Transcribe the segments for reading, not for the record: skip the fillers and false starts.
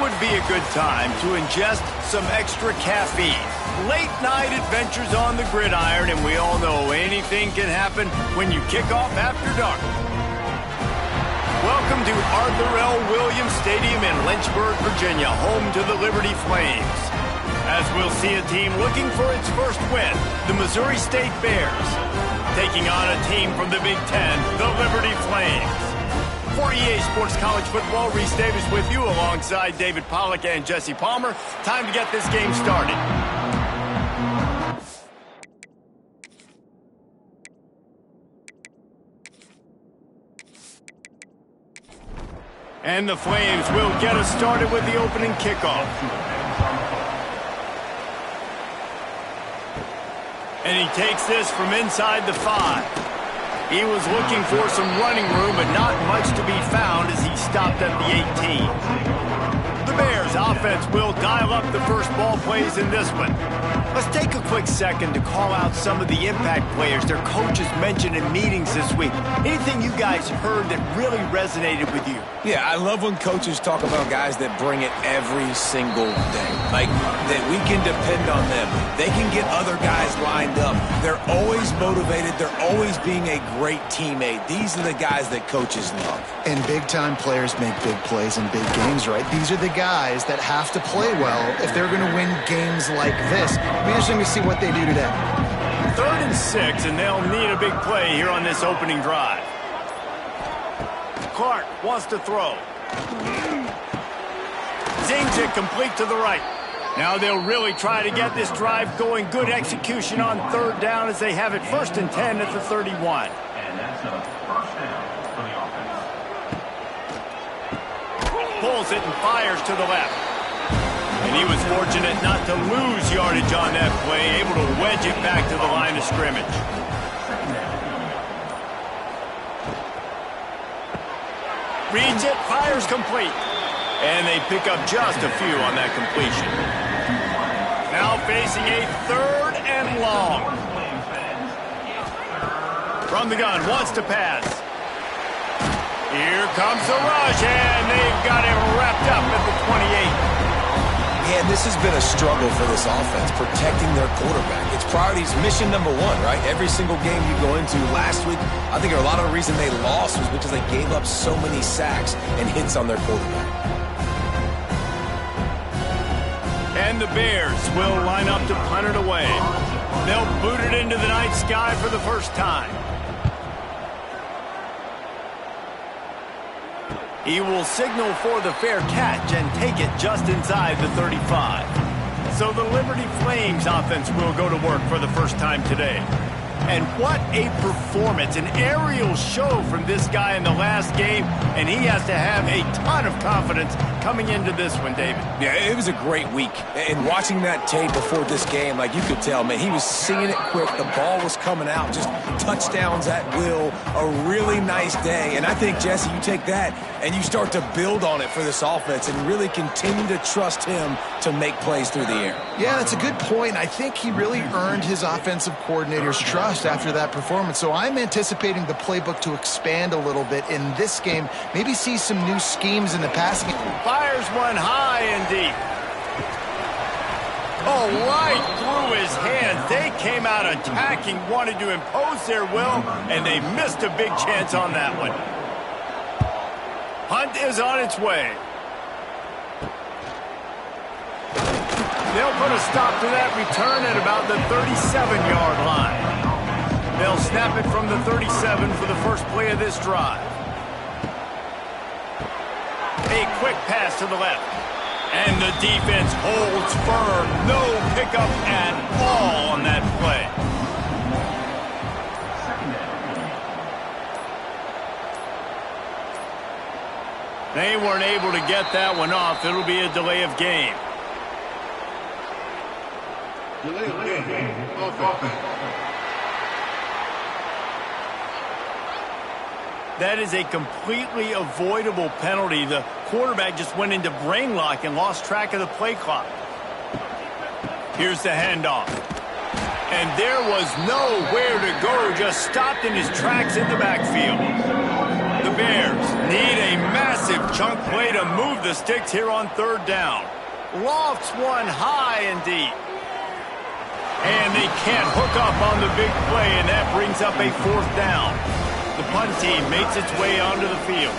would be a good time to ingest some extra caffeine. Late night adventures on the gridiron, and we all know anything can happen when you kick off after dark. Welcome to Arthur L. Williams Stadium in Lynchburg, Virginia, home to the Liberty Flames. As we'll see a team looking for its first win, the Missouri State Bears, taking on a team from the Big Ten, the Liberty Flames. For EA Sports College Football, Reese Davis with you alongside David Pollack and Jesse Palmer. Time to get this game started. And the Flames will get us started with the opening kickoff. And he takes this from inside the 5. He was looking for some running room, but not much to be found as he stopped at the 18. The Bears offense will dial up the first ball plays in this one. Let's take a quick second to call out some of the impact players their coaches mentioned in meetings this week. Anything you guys heard that really resonated with you? Yeah, I love when coaches talk about guys that bring it every single day. Like, that we can depend on them. They can get other guys lined up. They're always motivated. They're always being a great teammate. These are the guys that coaches love. And big-time players make big plays in big games, right? These are the guys that have to play well if they're going to win games like this. It'll be interesting to see what they do today. 3rd and 6, and they'll need a big play here on this opening drive. Clark wants to throw. Zings it complete to the right. Now they'll really try to get this drive going. Good execution on 3rd down as they have it 1st and 10 at the 31. And that's a first down for the offense. Pulls it and fires to the left. And he was fortunate not to lose yardage on that play, able to wedge it back to the line of scrimmage. Reads it, fires complete. And they pick up just a few on that completion. Now facing a 3rd and long. From the gun, wants to pass. Here comes the rush, and they've got him wrapped up at the 28. And this has been a struggle for this offense, protecting their quarterback. It's priorities, mission number 1, right? Every single game you go into. Last week, I think a lot of the reason they lost was because they gave up so many sacks and hits on their quarterback. And the Bears will line up to punt it away. They'll boot it into the night sky for the first time. He will signal for the fair catch and take it just inside the 35. So the Liberty Flames offense will go to work for the first time today. And what a performance, an aerial show from this guy in the last game, and he has to have a ton of confidence coming into this one, David. Yeah, it was a great week. And watching that tape before this game, like you could tell, man, he was seeing it quick. The ball was coming out, just touchdowns at will. A really nice day. And I think, Jesse, you take that and you start to build on it for this offense and really continue to trust him to make plays through the air. Yeah, that's a good point. I think he really earned his offensive coordinator's trust after that performance. So I'm anticipating the playbook to expand a little bit in this game. Maybe see some new schemes in the passing game. Fires one high and deep. Oh, right through his hands. They came out attacking, wanted to impose their will, and they missed a big chance on that one. Hunt is on its way. They'll put a stop to that return at about the 37-yard line. They'll snap it from the 37 for the first play of this drive. A quick pass to the left. And the defense holds firm. No pickup at all on that play. They weren't able to get that one off. It'll be a delay of game. Delay of game. Offense. That is a completely avoidable penalty. The quarterback just went into brain lock and lost track of the play clock. Here's the handoff. And there was nowhere to go, just stopped in his tracks in the backfield. The Bears Need a massive chunk play to move the sticks here on third down. Lofts one high and deep. And they can't hook up on the big play, and that brings up a fourth down. The punt team makes its way onto the field.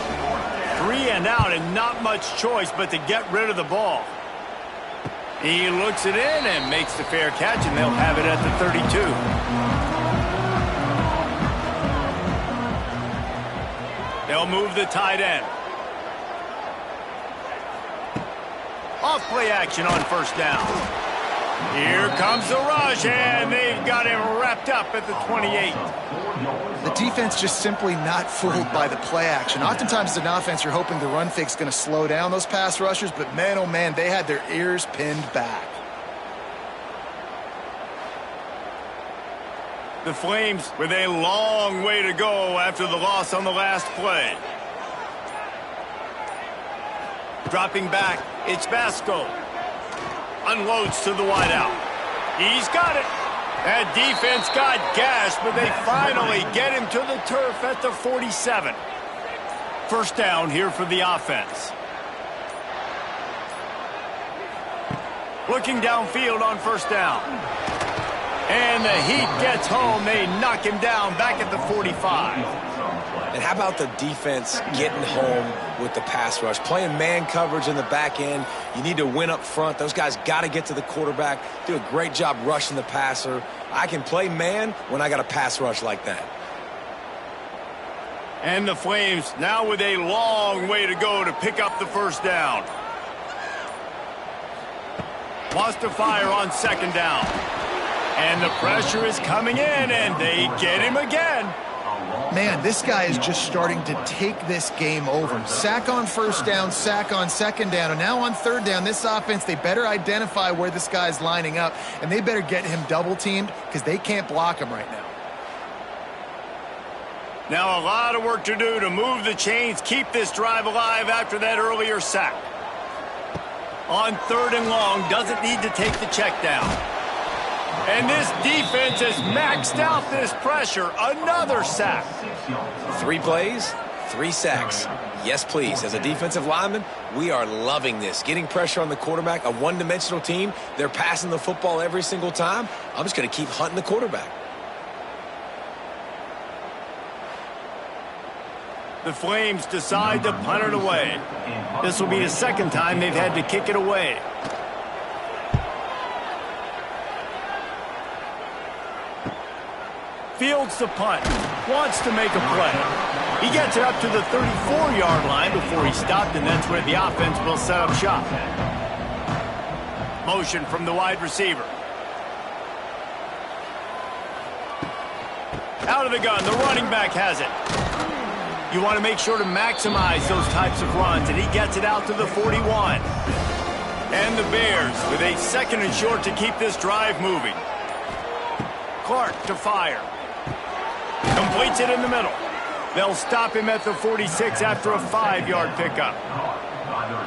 3 and out, and not much choice but to get rid of the ball. He looks it in and makes the fair catch, and they'll have it at the 32. They'll move the tight end. Off play action on first down. Here comes the rush, and they've got him wrapped up at the 28. The defense just simply not fooled by the play action. Oftentimes as an offense, you're hoping the run fake's going to slow down those pass rushers, but man, oh man, they had their ears pinned back. The Flames with a long way to go after the loss on the last play. Dropping back, it's Vasco. Unloads to the wideout. He's got it. That defense got gashed, but they finally get him to the turf at the 47. First down here for the offense. Looking downfield on first down. And the Heat gets home. They knock him down back at the 45. And how about the defense getting home with the pass rush? Playing man coverage in the back end. You need to win up front. Those guys got to get to the quarterback. Do a great job rushing the passer. I can play man when I got a pass rush like that. And the Flames now with a long way to go to pick up the first down. Wants to fire on second down. And the pressure is coming in, and they get him again. Man, this guy is just starting to take this game over. Sack on first down, sack on second down, and now on third down, this offense, they better identify where this guy's lining up, and they better get him double-teamed because they can't block him right now. Now a lot of work to do to move the chains, keep this drive alive after that earlier sack. On third and long, doesn't need to take the check down. And this defense has maxed out this pressure. Another sack. 3 plays, 3 sacks. Yes, please. As a defensive lineman, we are loving this. Getting pressure on the quarterback, a one-dimensional team. They're passing the football every single time. I'm just going to keep hunting the quarterback. The Flames decide to punt it away. This will be the second time they've had to kick it away. Fields the punt, wants to make a play. He gets it up to the 34-yard line before he stopped, and that's where the offense will set up shop. Motion from the wide receiver. Out of the gun, the running back has it. You want to make sure to maximize those types of runs, and he gets it out to the 41. And the Bears with a second and short to keep this drive moving. Clark to fire. Completes it in the middle. They'll stop him at the 46 after a 5-yard pickup.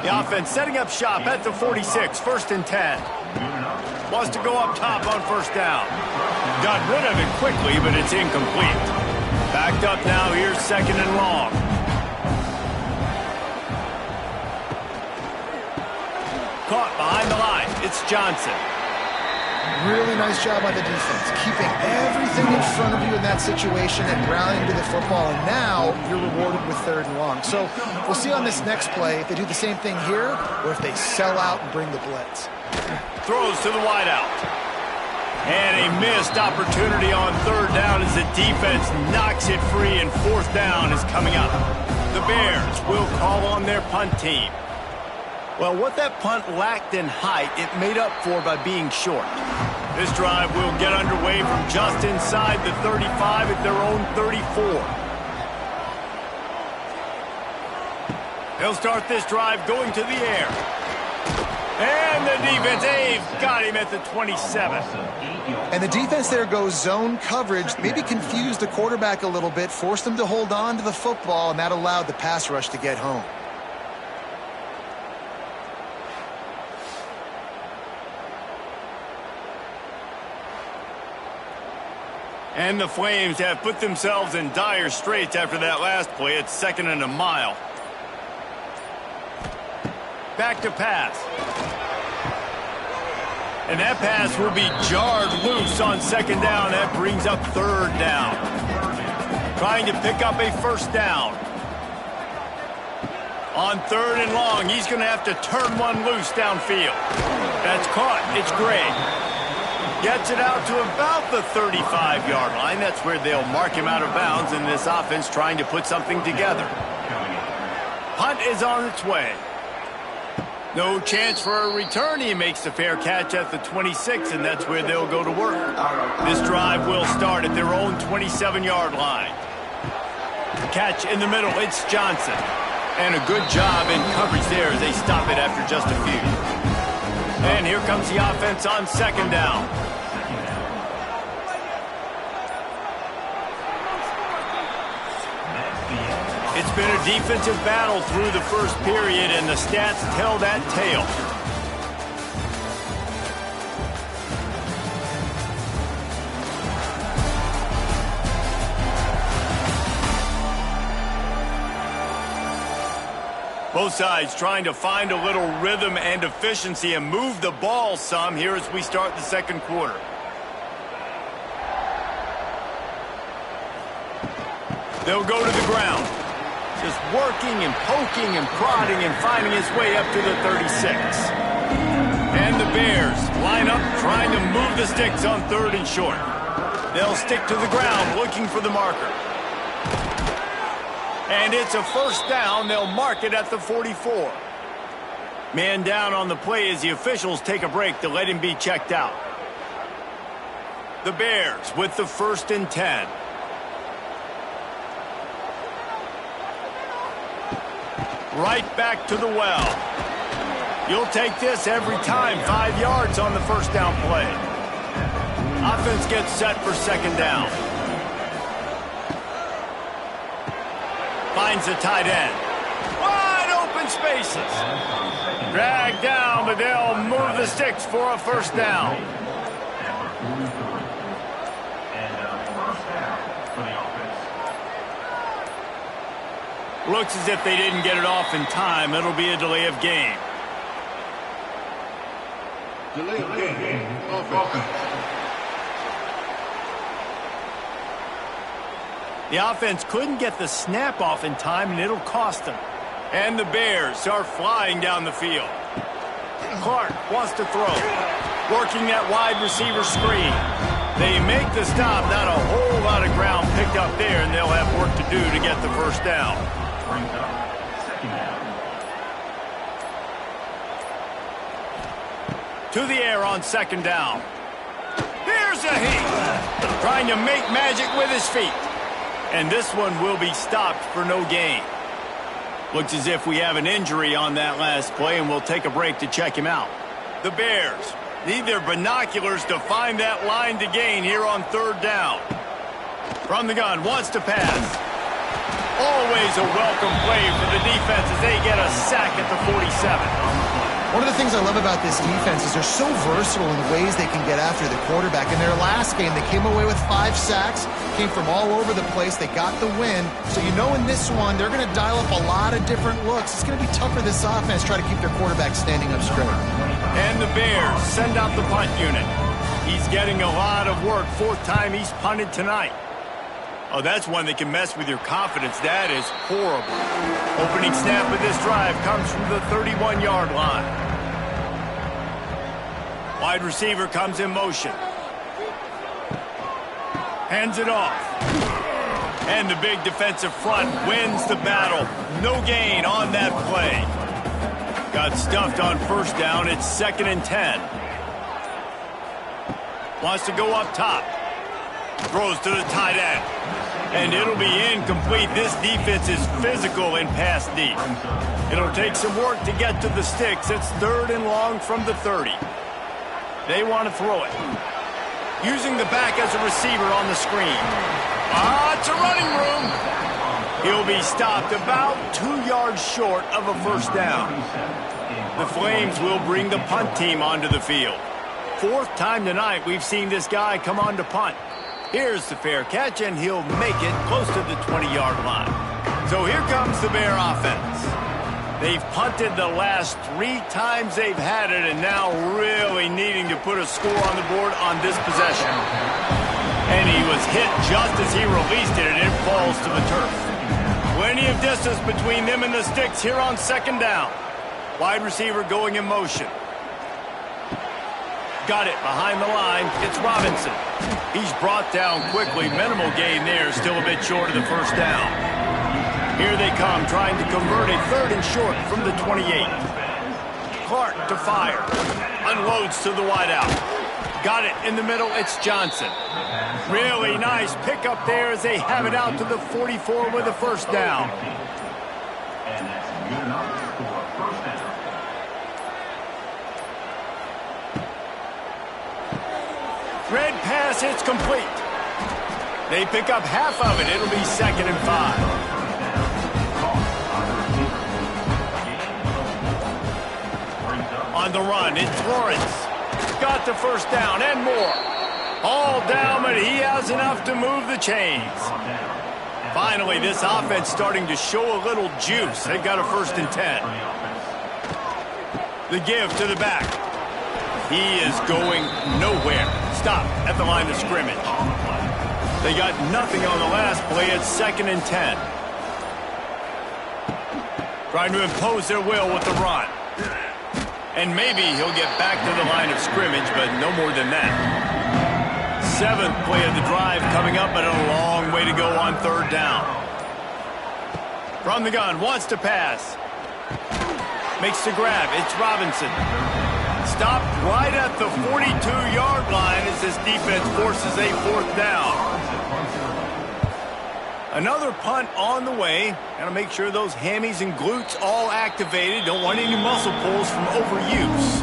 The offense setting up shop at the 46, first and 10. Wants to go up top on first down. Got rid of it quickly, but it's incomplete. Backed up now, here's second and long. Caught behind the line, it's Johnson. Really nice job by the defense, keeping everything in front of you in that situation and rallying to the football, and now you're rewarded with third and long. So we'll see on this next play if they do the same thing here or if they sell out and bring the blitz. Throws to the wideout. And a missed opportunity on third down as the defense knocks it free, and fourth down is coming up. The Bears will call on their punt team. Well, what that punt lacked in height, it made up for by being short. This drive will get underway from just inside the 35 at their own 34. They'll start this drive going to the air. And the defense, they've got him at the 27. And the defense there goes zone coverage, maybe confused the quarterback a little bit, forced him to hold on to the football, and that allowed the pass rush to get home. And the Flames have put themselves in dire straits after that last play. It's second and a mile. Back to pass. And that pass will be jarred loose on second down. That brings up third down. Trying to pick up a first down. On third and long, he's going to have to turn one loose downfield. That's caught. It's Gray. Gets it out to about the 35-yard line. That's where they'll mark him out of bounds in this offense trying to put something together. Punt is on its way. No chance for a return. He makes the fair catch at the 26, and that's where they'll go to work. This drive will start at their own 27-yard line. Catch in the middle. It's Johnson. And a good job in coverage there as they stop it after just a few. And here comes the offense on second down. It's been a defensive battle through the first period, and the stats tell that tale. Both sides trying to find a little rhythm and efficiency and move the ball some here as we start the second quarter. They'll go to the ground. Just working and poking and prodding and finding his way up to the 36. And the Bears line up trying to move the sticks on third and short. They'll stick to the ground looking for the marker. And it's a first down. They'll mark it at the 44. Man down on the play as the officials take a break to let him be checked out. The Bears with the 1st and 10. Right back to the well. You'll take this every time. 5 yards on the first down play. Offense gets set for second down. Finds the tight end. Wide open spaces. Dragged down, but they'll move the sticks for a first down. Looks as if they didn't get it off in time. It'll be a delay of game. Delay of game. Offense. The offense couldn't get the snap off in time, and it'll cost them. And the Bears are flying down the field. Clark wants to throw. Working that wide receiver screen. They make the stop. Not a whole lot of ground picked up there, and they'll have work to do to get the first down. Brings up second down. To the air on second down. Here's a heat. Trying to make magic with his feet. And this one will be stopped for no gain. Looks as if we have an injury on that last play, and we'll take a break to check him out. The Bears need their binoculars to find that line to gain here on third down. From the gun, wants to pass. Always a welcome play for the defense as they get a sack at the 47. One of the things I love about this defense is they're so versatile in the ways they can get after the quarterback. In their last game, they came away with 5 sacks, came from all over the place. They got the win. So you know in this one, they're going to dial up a lot of different looks. It's going to be tough for this offense to try to keep their quarterback standing up straight. And the Bears send out the punt unit. He's getting a lot of work. 4th time he's punted tonight. Oh, that's one that can mess with your confidence. That is horrible. Opening snap of this drive comes from the 31-yard line. Wide receiver comes in motion. Hands it off. And the big defensive front wins the battle. No gain on that play. Got stuffed on first down. It's 2nd and 10. Wants to go up top. Throws to the tight end. And it'll be incomplete. This defense is physical and pass deep. It'll take some work to get to the sticks. It's 3rd and long from the 30. They want to throw it. Using the back as a receiver on the screen. It's a running room. He'll be stopped about 2 yards short of a first down. The Flames will bring the punt team onto the field. 4th time tonight we've seen this guy come on to punt. Here's the fair catch, and he'll make it close to the 20-yard line. So here comes the Bear offense. They've punted the last 3 times they've had it, and now really needing to put a score on the board on this possession. And he was hit just as he released it, and it falls to the turf. Plenty of distance between them and the sticks here on second down. Wide receiver going in motion. Got it behind the line. It's Robinson. He's brought down quickly. Minimal gain there. Still a bit short of the first down. Here they come, trying to convert a 3rd and short from the 28. Clark to fire. Unloads to the wideout. Got it in the middle. It's Johnson. Really nice pickup there as they have it out to the 44 with a first down. And that's good enough for a first down. Red pass, it's complete. They pick up half of it. It'll be 2nd and 5. On the run, it's Lawrence. Got the first down and more. All down, but he has enough to move the chains. Finally, this offense starting to show a little juice. They've got a 1st and 10. The give to the back. He is going nowhere. Stop at the line of scrimmage. They got nothing on the last play. It's 2nd and 10. Trying to impose their will with the run. And maybe he'll get back to the line of scrimmage, but no more than that. 7th play of the drive coming up, but a long way to go on 3rd down. From the gun, wants to pass. Makes the grab. It's Robinson. Stopped right at the 42-yard line as this defense forces a 4th down. Another punt on the way. Got to make sure those hammies and glutes all activated. Don't want any muscle pulls from overuse.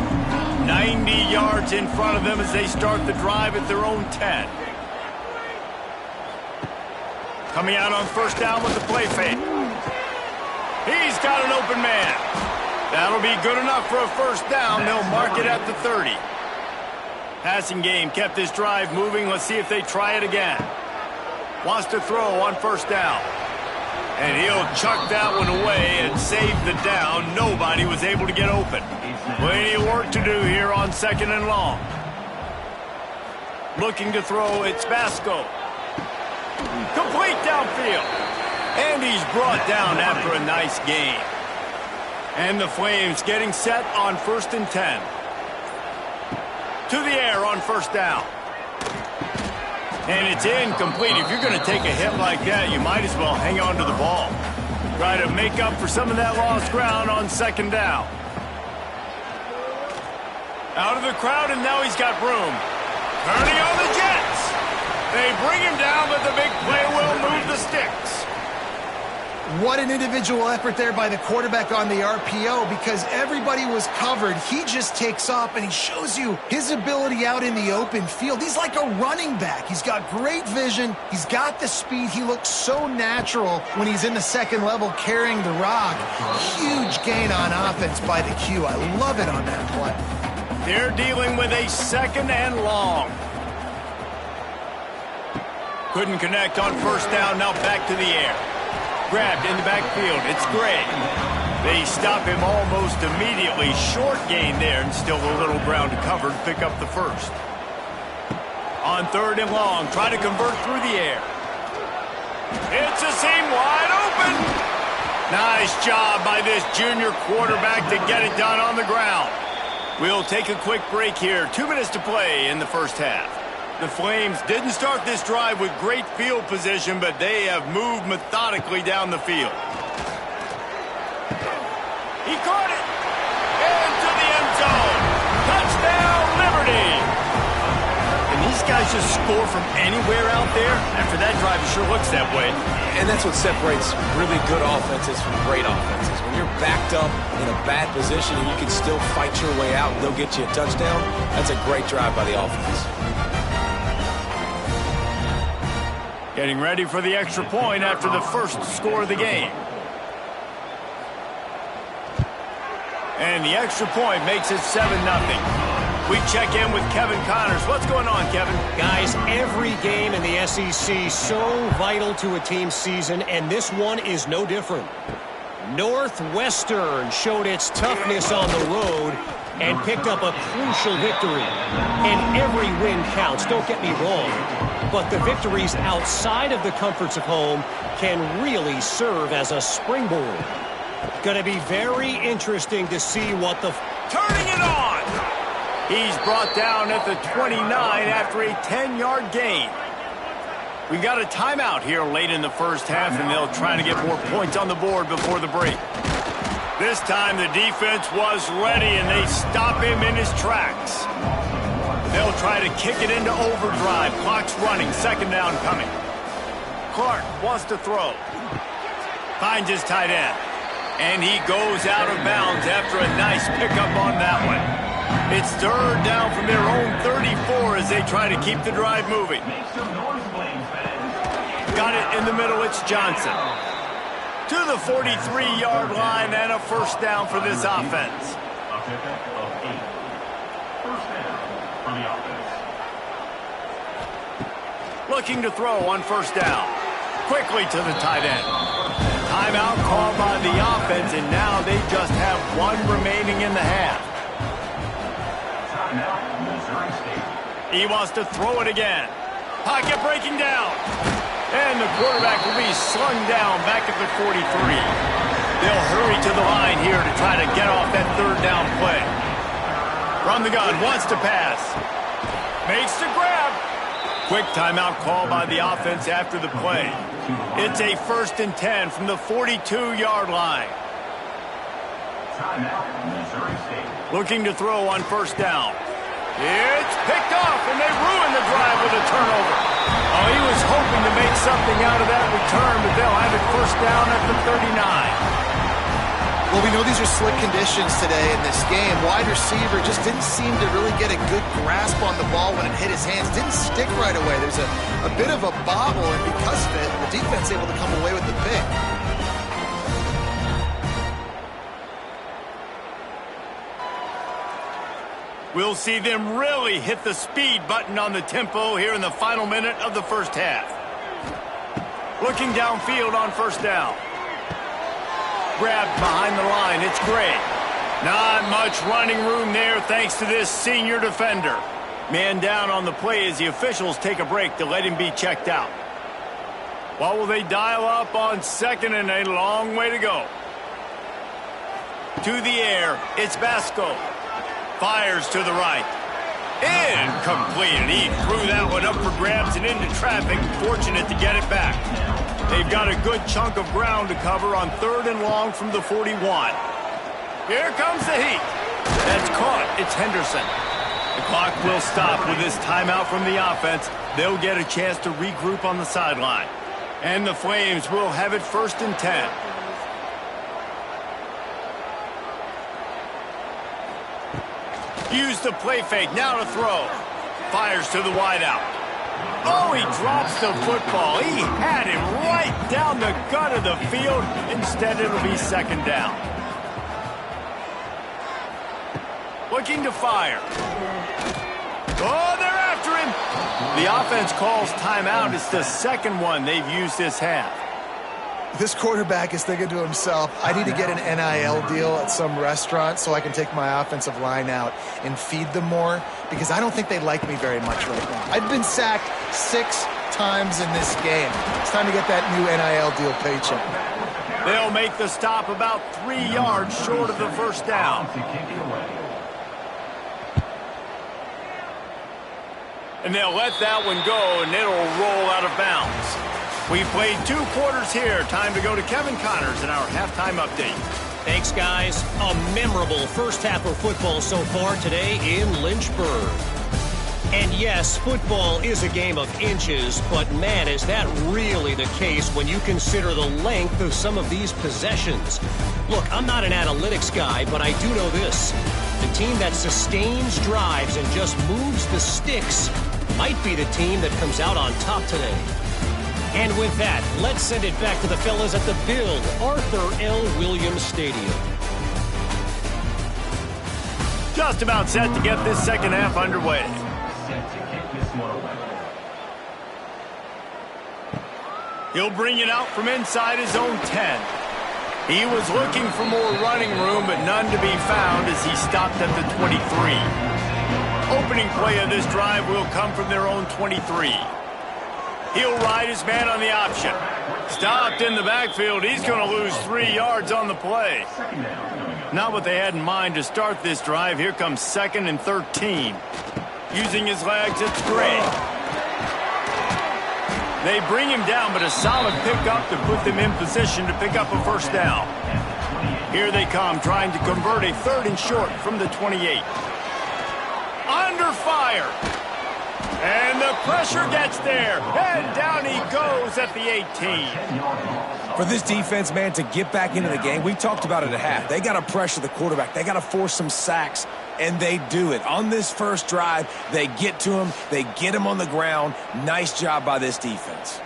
90 yards in front of them as they start the drive at their own 10. Coming out on 1st down with the play fake. He's got an open man. That'll be good enough for a 1st down. They'll mark it at the 30. Passing game kept this drive moving. Let's see if they try it again. Wants to throw on 1st down. And he'll chuck that one away and save the down. Nobody was able to get open. Plenty of work to do here on 2nd and long. Looking to throw, it's Vasco. Complete downfield. And he's brought down after a nice gain. And the Flames getting set on 1st and 10. To the air on 1st down. And it's incomplete. If you're going to take a hit like that, you might as well hang on to the ball. Try to make up for some of that lost ground on 2nd down. Out of the crowd, and now he's got room. Turning on the Jets. They bring him down, but the big play will move the sticks. What an individual effort there by the quarterback on the RPO, because everybody was covered. He just takes off, and he shows you his ability out in the open field. He's like a running back. He's got great vision. He's got the speed. He looks so natural when he's in the 2nd level carrying the rock. Huge gain on offense by the Q. I love it on that play. They're dealing with a 2nd and long. Couldn't connect on 1st down. Now back to the air. Grabbed in the backfield. It's Gray. They stop him almost immediately. Short gain there, and still a little ground to cover to pick up the 1st. On 3rd and long, try to convert through the air. It's a seam wide open. Nice job by this junior quarterback to get it done on the ground. We'll take a quick break here. 2 minutes to play in the 1st half. The Flames didn't start this drive with great field position, but they have moved methodically down the field. He caught it! Into the end zone! Touchdown, Liberty! And these guys just score from anywhere out there? After that drive, it sure looks that way. And that's what separates really good offenses from great offenses. When you're backed up in a bad position and you can still fight your way out and they'll get you a touchdown, that's a great drive by the offense. Getting ready for the extra point after the 1st score of the game. And the extra point makes it 7-0. We check in with Kevin Connors. What's going on, Kevin? Guys, every game in the SEC so vital to a team's season, and this one is no different. Northwestern showed its toughness on the road and picked up a crucial victory. And every win counts, don't get me wrong. But the victories outside of the comforts of home can really serve as a springboard. Going to be very interesting to see what the... Turning it on! He's brought down at the 29 after a 10-yard gain. We got a timeout here late in the first half, and they'll try to get more points on the board before the break. This time the defense was ready, and they stop him in his tracks. They'll try to kick it into overdrive. Clock's running. Second down coming. Clark wants to throw. Finds his tight end. And he goes out of bounds after a nice pickup on that one. It's third down from their own 34 as they try to keep the drive moving. Got it in the middle. It's Johnson. To the 43-yard line and a first down for this offense. Looking to throw on first down. Quickly to the tight end. Timeout called by the offense, and now they just have one remaining in the half. He wants to throw it again. Pocket breaking down. And the quarterback will be slung down back at the 43. They'll hurry to the line here to try to get off that third down play. From the gun, wants to pass. Makes the grab. Quick timeout call by the offense after the play. It's a 1st and 10 from the 42-yard line. Looking to throw on first down. It's picked off, and they ruin the drive with a turnover. Oh, he was hoping to make something out of that return, but they'll have it first down at the 39. Well, we know these are slick conditions today in this game. Wide receiver just didn't seem to really get a good grasp on the ball when it hit his hands. Didn't stick right away. There's a bit of a bobble, and because of it, the defense able to come away with the pick. We'll see them really hit the speed button on the tempo here in the final minute of the first half. Looking downfield on first down. Grabbed behind the line. It's Gray. Not much running room there thanks to this senior defender. Man down on the play as the officials take a break to let him be checked out. What will they dial up on second, and a long way to go? To the air. It's Vasco. Fires to the right. Incomplete. He threw that one up for grabs and into traffic. Fortunate to get it back. They've got a good chunk of ground to cover on 3rd and long from the 41. Here comes the heat. That's caught. It's Henderson. The clock will stop with this timeout from the offense. They'll get a chance to regroup on the sideline. And the Flames will have it 1st and 10. Use the play fake, now to throw. Fires to the wideout. Oh, he drops the football. He had him right down the gut of the field. Instead, it'll be second down. Looking to fire. Oh, they're after him. The offense calls timeout. It's the second one they've used this half. This quarterback is thinking to himself, I need to get an NIL deal at some restaurant so I can take my offensive line out and feed them more, because I don't think they like me very much right now. I've been sacked 6 times in this game. It's time to get that new NIL deal paycheck. They'll make the stop about 3 yards short of the first down. And they'll let that one go, and it'll roll out of bounds. We've played 2 quarters here. Time to go to Kevin Connors in our halftime update. Thanks, guys. A memorable first half of football so far today in Lynchburg. And yes, football is a game of inches, but man, is that really the case when you consider the length of some of these possessions. Look, I'm not an analytics guy, but I do know this. The team that sustains drives and just moves the sticks might be the team that comes out on top today. And with that, let's send it back to the fellas at the Bill Arthur L. Williams Stadium. Just about set to get this second half underway. He'll bring it out from inside his own 10. He was looking for more running room, but none to be found as he stopped at the 23. Opening play of this drive will come from their own 23. He'll ride his man on the option. Stopped in the backfield. He's going to lose 3 yards on the play. Not what they had in mind to start this drive. Here comes 2nd and 13. Using his legs, it's Gray. They bring him down, but a solid pickup to put them in position to pick up a first down. Here they come, trying to convert a 3rd and short from the 28. Under fire. And the pressure gets there. And down he goes at the 18. For this defense, man, to get back into the game, we talked about it at half. They got to pressure the quarterback. They got to force some sacks, and they do it. On this first drive, they get to him. They get him on the ground. Nice job by this defense.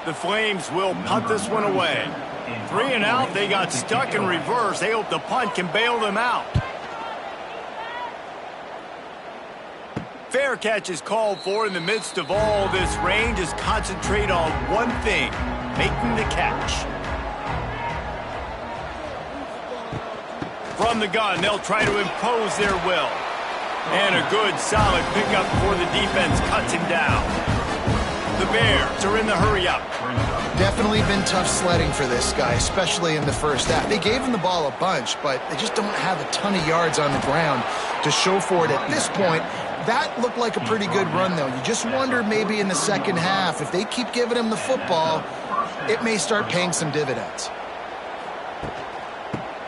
The Flames will punt this one away. 3 and out. They got stuck in reverse. They hope the punt can bail them out. Fair catch is called for. In the midst of all this rain, just concentrate on one thing, making the catch. From the gun, they'll try to impose their will. And a good, solid pickup for the defense cuts him down. The Bears are in the hurry-up. Definitely been tough sledding for this guy, especially in the first half. They gave him the ball a bunch, but they just don't have a ton of yards on the ground to show for it at this point. That looked like a pretty good run, though. You just wonder maybe in the second half, if they keep giving him the football, it may start paying some dividends.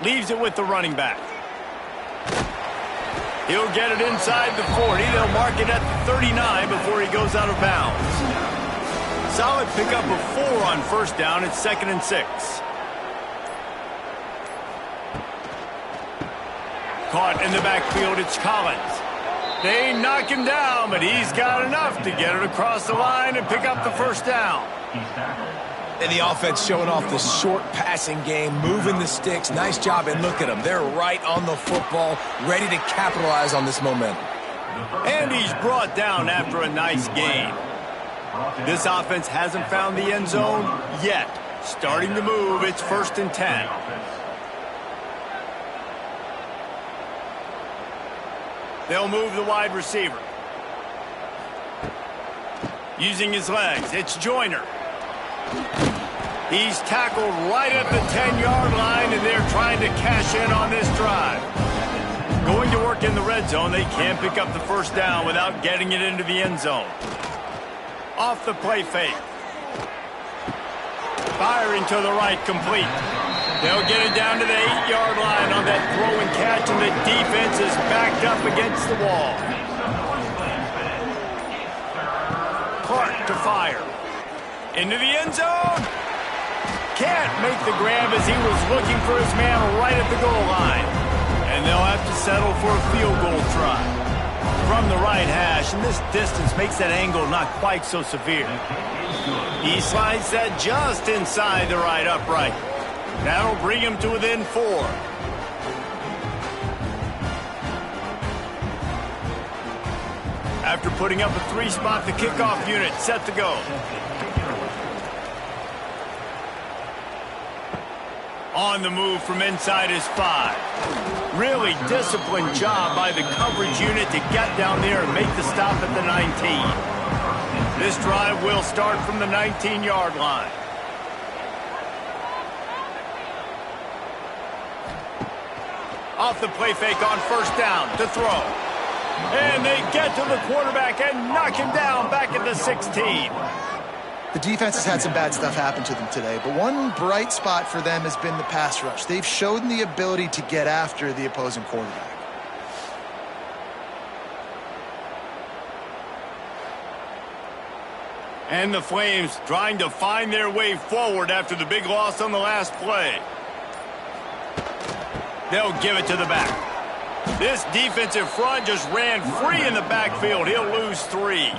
Leaves it with the running back. He'll get it inside the 40. They'll mark it at the 39 before he goes out of bounds. Solid pickup of 4 on first down. It's 2nd and 6. Caught in the backfield, it's Collins. They knock him down, but he's got enough to get it across the line and pick up the first down. And the offense showing off the short passing game, moving the sticks. Nice job, and look at them. They're right on the football, ready to capitalize on this momentum. And he's brought down after a nice gain. This offense hasn't found the end zone yet. Starting to move, it's 1st and 10. They'll move the wide receiver. Using his legs, it's Joyner. He's tackled right at the 10-yard line, and they're trying to cash in on this drive. Going to work in the red zone, they can't pick up the first down without getting it into the end zone. Off the play fake. Firing to the right, complete. They'll get it down to the 8-yard line on that throw and catch, and the defense is backed up against the wall. Clark to fire. Into the end zone. Can't make the grab as he was looking for his man right at the goal line. And they'll have to settle for a field goal try. From the right hash, and this distance makes that angle not quite so severe. He slides that just inside the right upright. That'll bring him to within 4. After putting up a 3-spot, the kickoff unit set to go. On the move from inside his 5. Really disciplined job by the coverage unit to get down there and make the stop at the 19. This drive will start from the 19-yard line. Off the play fake on first down to throw. And they get to the quarterback and knock him down back at the 16. The defense has had some bad stuff happen to them today, but one bright spot for them has been the pass rush. They've shown the ability to get after the opposing quarterback. And the Flames trying to find their way forward after the big loss on the last play. They'll give it to the back. This defensive front just ran free in the backfield. He'll lose 3.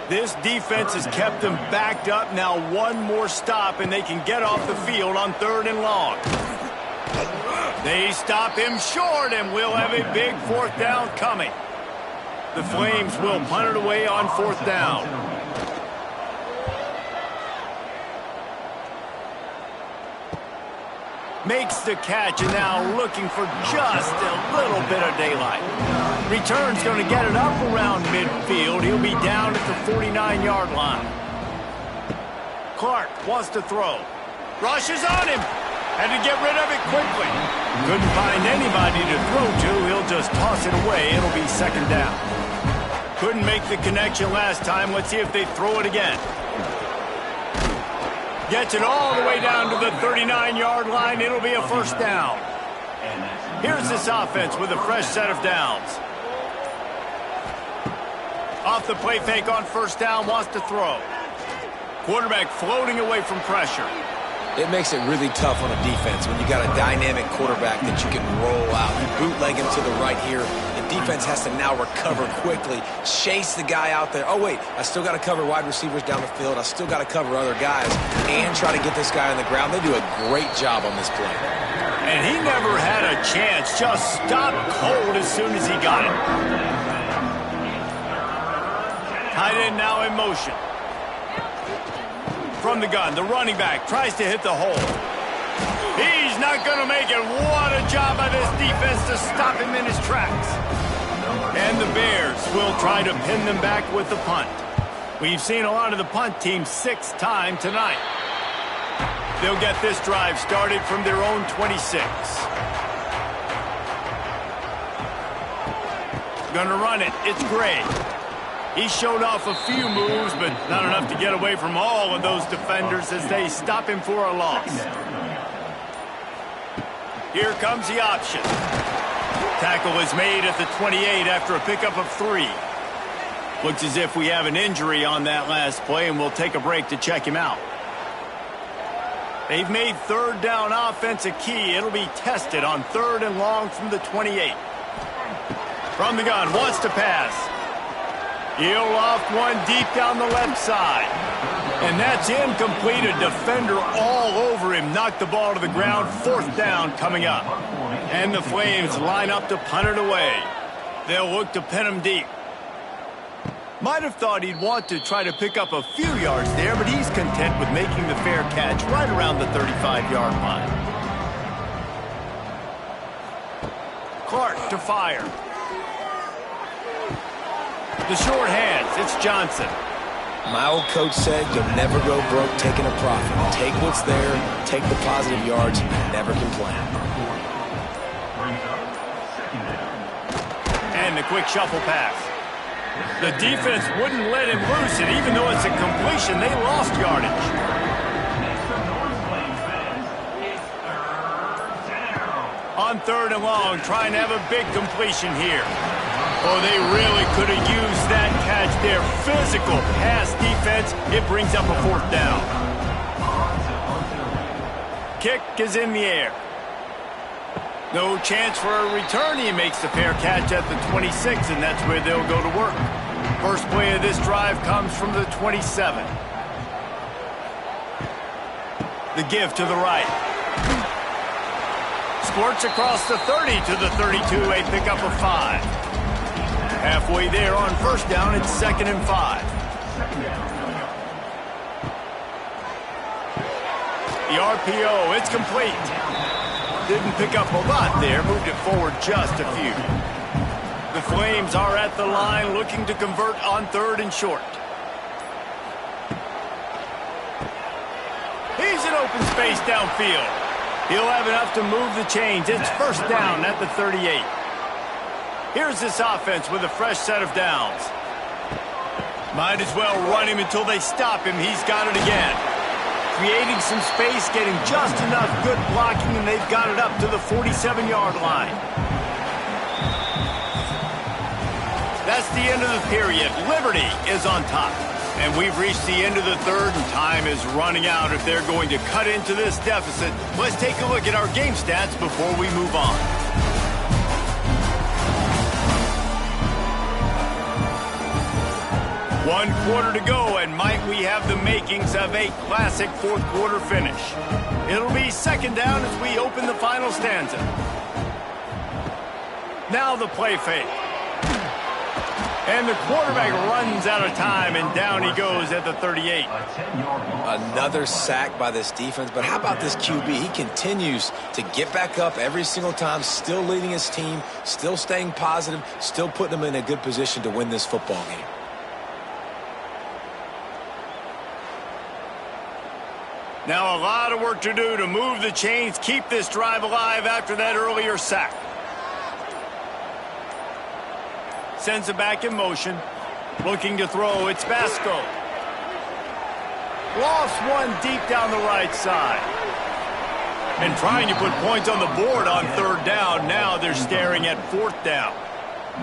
This defense has kept them backed up. Now one more stop, and they can get off the field on 3rd and long. They stop him short, and we'll have a big 4th down coming. The Flames will punt it away on 4th down. Makes the catch and now looking for just a little bit of daylight. Return's going to get it up around midfield. He'll be down at the 49-yard line. Clark wants to throw. Rushes on him. Had to get rid of it quickly. Couldn't find anybody to throw to. He'll just toss it away. It'll be second down. Couldn't make the connection last time. Let's see if they throw it again. Gets it all the way down to the 39-yard line. It'll be a first down. Here's this offense with a fresh set of downs. Off the play fake on first down, wants to throw. Quarterback floating away from pressure. It makes it really tough on a defense when you got a dynamic quarterback that you can roll out. You bootleg him to the right here. The defense has to now recover quickly, chase the guy out there. Oh, wait, I still got to cover wide receivers down the field. I still got to cover other guys and try to get this guy on the ground. They do a great job on this play. And he never had a chance. Just stopped cold as soon as he got it. Tight end now in motion. From the gun, the running back tries to hit the hole. He's not going to make it. What a job by this defense to stop him in his tracks. And the Bears will try to pin them back with the punt. We've seen a lot of the punt teams 6 times tonight. They'll get this drive started from their own 26. Gonna run it. It's Gray. He showed off a few moves, but not enough to get away from all of those defenders as they stop him for a loss. Here comes the option. Tackle is made at the 28 after a pickup of 3. Looks as if we have an injury on that last play, and we'll take a break to check him out. They've made third down offense a key. It'll be tested on 3rd and long from the 28. From the gun, wants to pass. He'll loft one deep down the left side. And that's incomplete. A defender all over him. Knocked the ball to the ground. 4th down coming up. And the Flames line up to punt it away. They'll look to pin him deep. Might have thought he'd want to try to pick up a few yards there, but he's content with making the fair catch right around the 35-yard line. Clark to fire. The short hands, it's Johnson. My old coach said you'll never go broke taking a profit. Take what's there, take the positive yards, and never complain. And the quick shuffle pass. The defense wouldn't let him loose it. Even though it's a completion, they lost yardage. On 3rd and long, trying to have a big completion here. Oh, they really could have used that catch there. Physical pass defense. It brings up a 4th down. Kick is in the air. No chance for a return. He makes the fair catch at the 26, and that's where they'll go to work. First play of this drive comes from the 27. The give to the right. Squirts across the 30 to the 32. A pickup of 5. Halfway there on first down, it's 2nd and 5. The RPO, it's complete. Didn't pick up a lot there, moved it forward just a few. The Flames are at the line looking to convert on 3rd and short. He's in open space downfield. He'll have enough to move the chains. It's first down at the 38. Here's this offense with a fresh set of downs. Might as well run him until they stop him. He's got it again. Creating some space, getting just enough good blocking, and they've got it up to the 47-yard line. That's the end of the period. Liberty is on top. And we've reached the end of the 3rd, and time is running out if they're going to cut into this deficit. Let's take a look at our game stats before we move on. One quarter to go, and might we have the makings of a classic 4th quarter finish. It'll be 2nd down as we open the final stanza. Now the play fake. And the quarterback runs out of time, and down he goes at the 38. Another sack by this defense, but how about this QB? He continues to get back up every single time, still leading his team, still staying positive, still putting them in a good position to win this football game. Now a lot of work to do to move the chains, keep this drive alive after that earlier sack. Sends it back in motion. Looking to throw. It's Basco. Lost one deep down the right side. And trying to put points on the board on third down. Now they're staring at fourth down.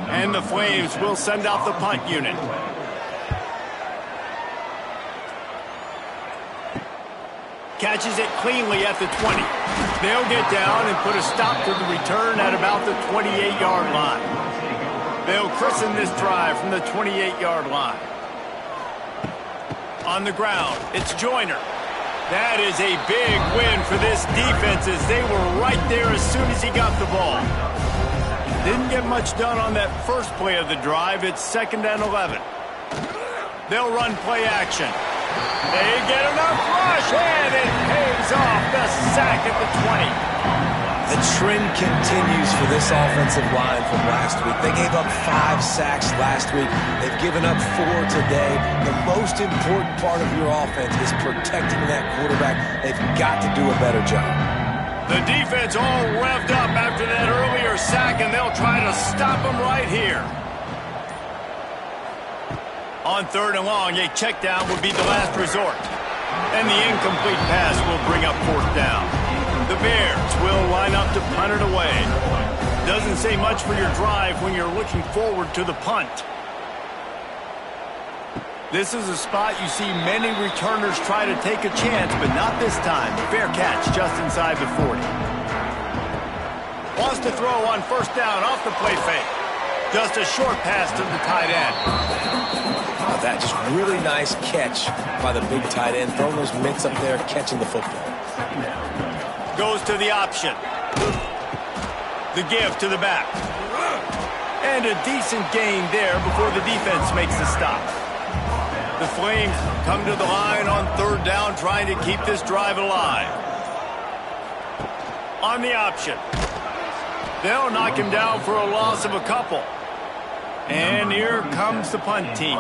And the Flames will send out the punt unit. Catches it cleanly at the 20. They'll get down and put a stop to the return at about the 28-yard line. They'll christen this drive from the 28-yard line. On the ground, it's Joyner. That is a big win for this defense as they were right there as soon as he got the ball. Didn't get much done on that first play of the drive. It's 2nd and 11. They'll run play action. They get enough rush, and it pays off the sack at the 20. The trend continues for this offensive line from last week. They gave up 5 sacks last week. They've given up 4 today. The most important part of your offense is protecting that quarterback. They've got to do a better job. The defense all revved up after that earlier sack, and they'll try to stop them right here. On 3rd and long, a check down would be the last resort. And the incomplete pass will bring up 4th down. The Bears will line up to punt it away. Doesn't say much for your drive when you're looking forward to the punt. This is a spot you see many returners try to take a chance, but not this time. Fair catch just inside the 40. Wants to throw on 1st down off the play fake. Just a short pass to the tight end. That just really nice catch by the big tight end, throwing those mitts up there, catching the football. Goes to the option. The give to the back. And a decent gain there before the defense makes the stop. The Flames come to the line on 3rd down, trying to keep this drive alive. On the option. They'll knock him down for a loss of a couple. And here comes the punt team.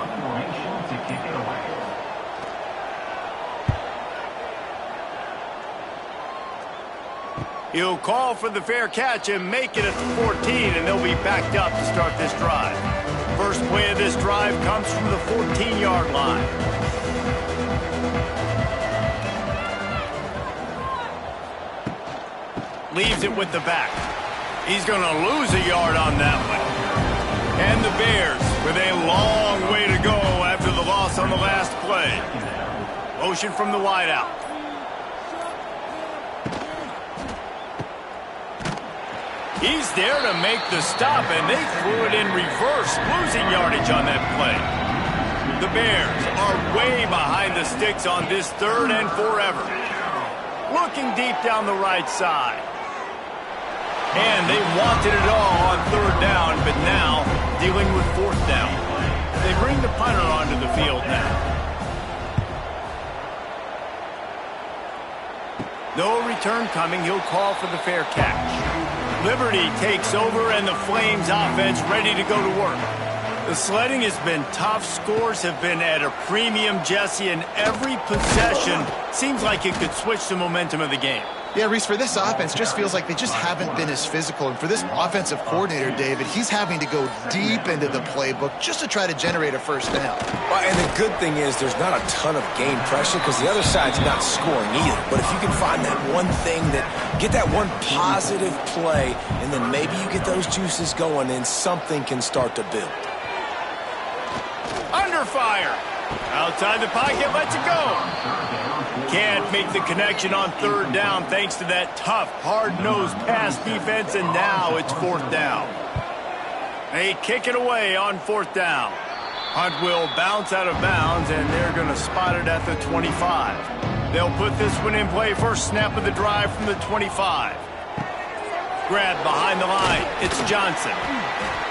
He'll call for the fair catch and make it at the 14, and they'll be backed up to start this drive. First play of this drive comes from the 14-yard line. Leaves it with the back. He's going to lose a yard on that one. And the Bears with a long way to go after the loss on the last play. Motion from the wideout. He's there to make the stop, and they threw it in reverse, losing yardage on that play. The Bears are way behind the sticks on this 3rd and forever. Looking deep down the right side. And they wanted it all on 3rd down, but now dealing with 4th down. They bring the punter onto the field now. No return coming. He'll call for the fair catch. Liberty takes over, and the Flames offense ready to go to work. The sledding has been tough. Scores have been at a premium, Jesse, and every possession seems like it could switch the momentum of the game. Yeah, Reese, for this offense, just feels like they just haven't been as physical. And for this offensive coordinator, David, he's having to go deep into the playbook just to try to generate a 1st down. Well, and the good thing is there's not a ton of game pressure because the other side's not scoring either. But if you can find that one thing, get that one positive play, and then maybe you get those juices going and something can start to build. Under fire. Outside the pocket, lets it go. Can't make the connection on 3rd down thanks to that tough, hard-nosed pass defense, and now it's 4th down. They kick it away on 4th down. Hunt will bounce out of bounds, and they're going to spot it at the 25. They'll put this one in play. First snap of the drive from the 25. Grabbed behind the line. It's Johnson.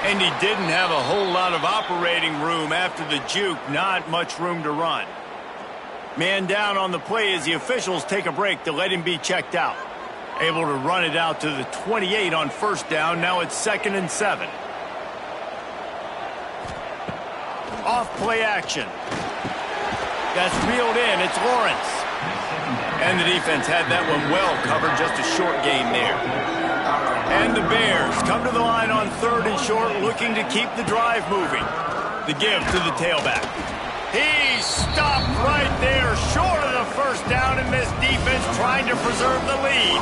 And he didn't have a whole lot of operating room after the juke. Not much room to run. Man down on the play as the officials take a break to let him be checked out. Able to run it out to the 28 on first down. Now it's 2nd and 7. Off play action. That's reeled in. It's Lawrence. And the defense had that one well covered. Just a short gain there. And the Bears come to the line on 3rd and short, looking to keep the drive moving. The give to the tailback. He stopped right there, short of the first down, and this defense trying to preserve the lead.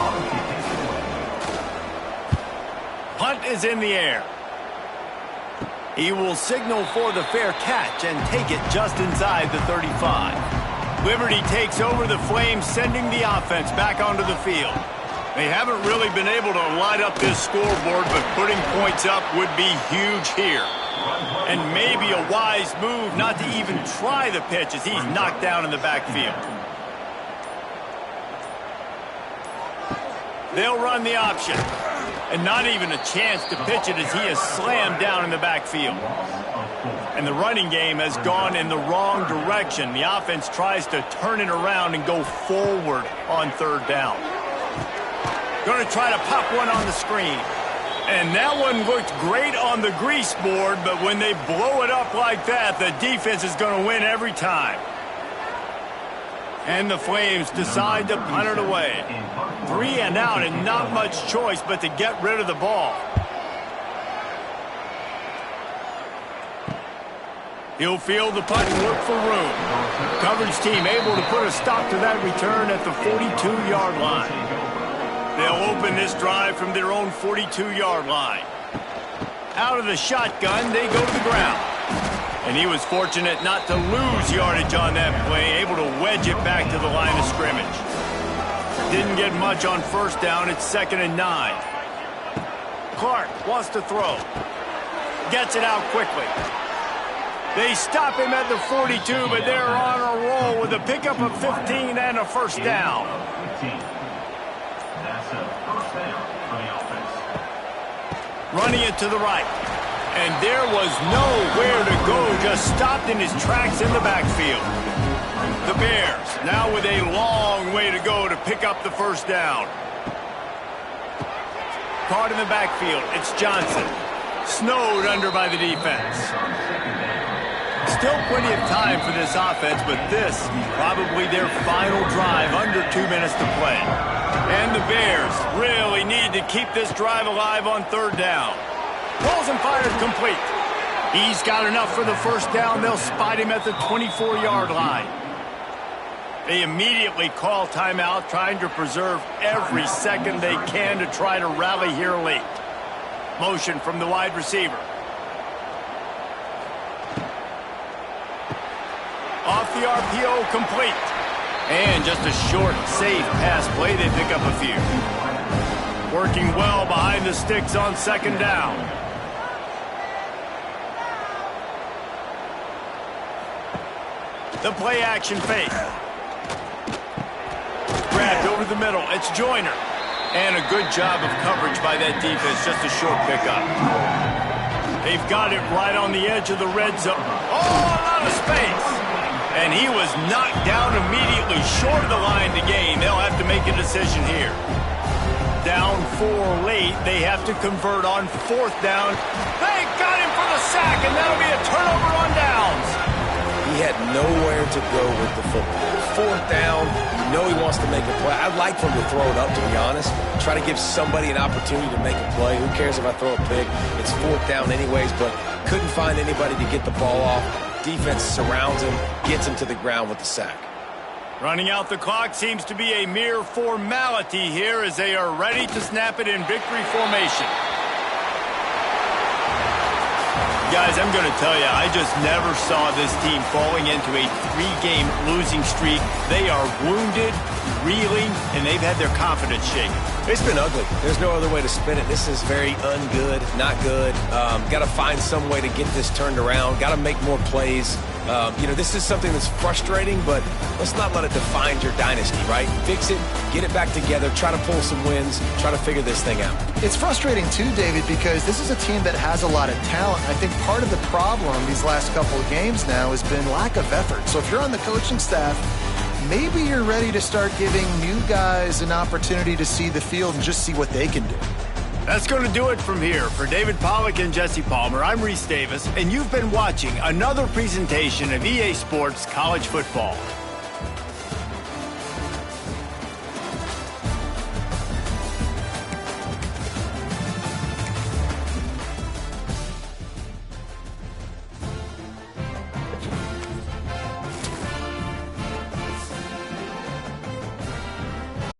Punt is in the air. He will signal for the fair catch and take it just inside the 35. Liberty takes over the Flames, sending the offense back onto the field. They haven't really been able to light up this scoreboard, but putting points up would be huge here. And maybe a wise move not to even try the pitch as he's knocked down in the backfield. They'll run the option. And not even a chance to pitch it as he is slammed down in the backfield. And the running game has gone in the wrong direction. The offense tries to turn it around and go forward on 3rd down. Going to try to pop one on the screen. And that one looked great on the grease board, but when they blow it up like that, the defense is going to win every time. And the Flames decide to punt it away. 3 and out and not much choice but to get rid of the ball. He'll field the punt and look for room. Coverage team able to put a stop to that return at the 42-yard line. They'll open this drive from their own 42-yard line. Out of the shotgun, they go to the ground. And he was fortunate not to lose yardage on that play, able to wedge it back to the line of scrimmage. Didn't get much on first down. It's 2nd and 9. Clark wants to throw. Gets it out quickly. They stop him at the 42, but they're on a roll with a pickup of 15 and a first down. That's a first down for the offense. Running it to the right. And there was nowhere to go, just stopped in his tracks in the backfield. The Bears now with a long way to go to pick up the first down. Caught in the backfield, it's Johnson. Snowed under by the defense. Still plenty of time for this offense, but this probably their final drive, under 2 minutes to play. And the Bears really need to keep this drive alive on 3rd down. Rolls and fires complete. He's got enough for the first down. They'll spot him at the 24-yard line. They immediately call timeout, trying to preserve every second they can to try to rally here late. Motion from the wide receiver. Off the RPO, complete. And just a short, safe pass play. They pick up a few. Working well behind the sticks on 2nd down. The play action fake. Grabbed over the middle. It's Joyner. And a good job of coverage by that defense. Just a short pickup. They've got it right on the edge of the red zone. Oh, a lot of space. And he was knocked down immediately short of the line to gain. They'll have to make a decision here. Down 4 late. They have to convert on 4th down. They got him for the sack, and that'll be a turnover on downs. He had nowhere to go with the football. 4th down, you know he wants to make a play. I'd like for him to throw it up, to be honest. Try to give somebody an opportunity to make a play. Who cares if I throw a pick? It's 4th down anyways, but couldn't find anybody to get the ball off. Defense surrounds him, gets him to the ground with the sack. Running out the clock seems to be a mere formality here as they are ready to snap it in victory formation. Guys, I'm going to tell you, I just never saw this team falling into a 3-game losing streak. They are wounded, reeling, and they've had their confidence shaken. It's been ugly. There's no other way to spin it. This is very ungood, not good. Got to find some way to get this turned around. Got to make more plays. This is something that's frustrating, but let's not let it define your dynasty, right? Fix it, get it back together, try to pull some wins, try to figure this thing out. It's frustrating too, David, because this is a team that has a lot of talent. I think part of the problem these last couple of games now has been lack of effort. So if you're on the coaching staff, maybe you're ready to start giving new guys an opportunity to see the field and just see what they can do. That's going to do it from here. For David Pollack and Jesse Palmer, I'm Reese Davis, and you've been watching another presentation of EA Sports College Football.